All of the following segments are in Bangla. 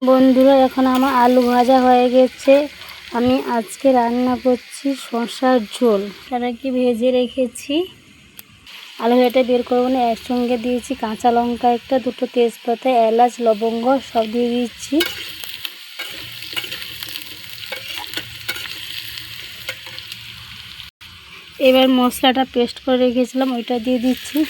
বন্ধুরা, এখন আমার আলু ভাজা হয়ে গেছে। আমি আজকে রান্না করছি শসার ঝোল। তারা কি ভেজে রেখেছি, আলু ভাজাটা বের করবো না। এর সঙ্গে দিয়েছি কাঁচা লঙ্কা একটা, দুটো তেজপাতা, এলাচ, লবঙ্গ সব দিয়ে দিচ্ছি। এবার মশলাটা পেস্ট করে রেখেছিলাম ওইটা দিয়ে দিচ্ছি।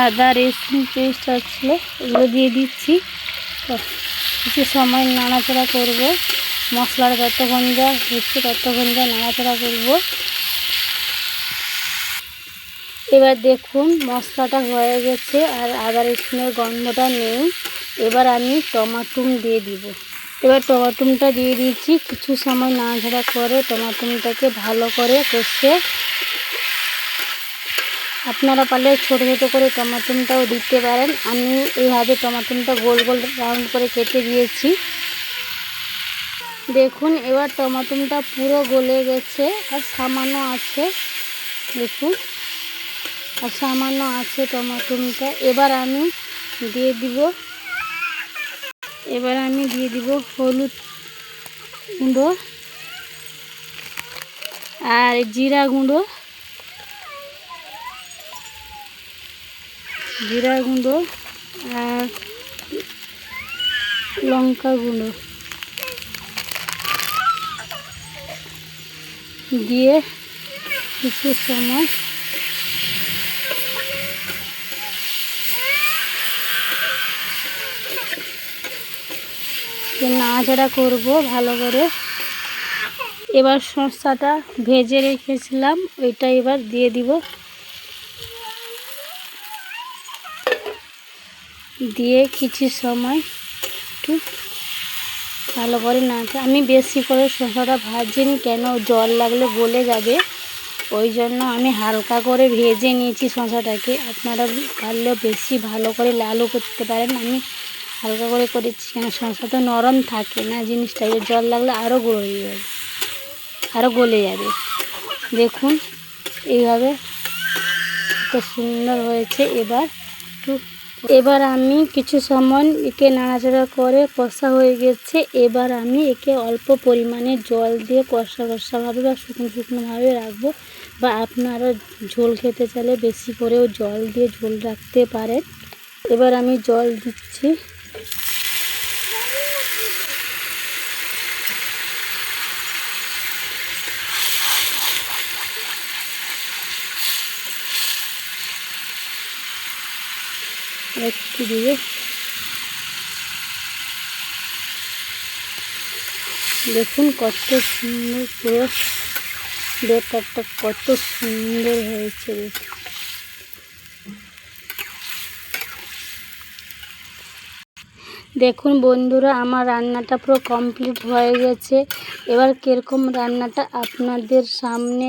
আদা রসুন পেস্ট আছে এগুলো দিয়ে দিচ্ছি। কিছু সময় নাড়াচাড়া করব। মশলাটা যতক্ষণ যা হচ্ছে ততক্ষণ যা নাড়াচাড়া করব। এবার দেখুন মশলাটা হয়ে গেছে আর আদা রসুনের গন্ধটা নেই। এবার আমি টমাটো দিয়ে দিব। এবার টমাটোটা দিয়ে দিচ্ছি। কিছু সময় নাড়াচাড়া করে টমাটোটাকে ভালো করে কষে, আপনারা পারলে ছোটো ছোটো করে টমাটোটাও দিতে পারেন। আমি এইভাবে টমাটোটা গোল গোল রাউন্ড করে কেটে দিয়েছি। দেখুন এবার টমাটোটা পুরো গলে গেছে আর সামান্য আছে, দেখুন আর সামান্য আছে টমাটোটা। এবার আমি দিয়ে দিব হলুদ গুঁড়ো আর জিরা গুঁড়ো আর লঙ্কা গুঁড়ো দিয়ে কিছু সময় নাড়াচাড়া করব ভালো করে। এবার শসাটা ভেজে রেখেছিলাম ওইটা এবার দিয়ে দিব। দিয়ে কিছু সময় একটু ভালো করে নাড়াচাড়া। আমি বেশি করে শসাটা ভাজিনি, কেন জল লাগলে গলে যাবে, ওই জন্য আমি হালকা করে ভেজে নিয়েছি শসাটাকে। আপনারা পারলেও বেশি ভালো করে লালও করতে পারেন। আমি হালকা করে করেছি, কেন শসা তো নরম থাকে না জিনিসটা, জল লাগলে আরও গলে যাবে। দেখুন এইভাবে কত সুন্দর হয়েছে। এবার আমি কিছু সময় একে নাড়াচাড়া করে কষা হয়ে গেছে। এবার আমি একে অল্প পরিমাণে জল দিয়ে কষাভাবে বা শুকনোভাবে রাখবো, বা আপনারা ঝোল খেতে চাইলে বেশি করেও জল দিয়ে ঝোল রাখতে পারেন। এবার আমি জল দিচ্ছি। একটু দিয়ে দেখুন কত সুন্দর, পুরো ব্যাটারটা কত সুন্দর হয়েছে। দেখুন বন্ধুরা, আমার রান্নাটা পুরো কমপ্লিট হয়ে গেছে। এবার কীরকম রান্নাটা আপনাদের সামনে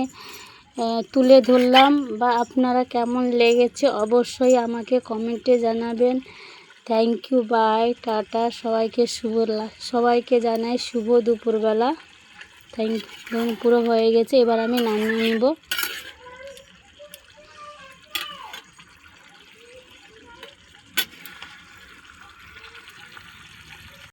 তুলে ধরলাম, বা আপনারা কেমন লেগেছে অবশ্যই আমাকে কমেন্টে জানাবেন। Thank you, bye, tata. সবাইকে জানাই শুভ দুপুরবেলা। Thank you. পুরো হয়ে গেছে, এবার আমি নামিয়ে নিব।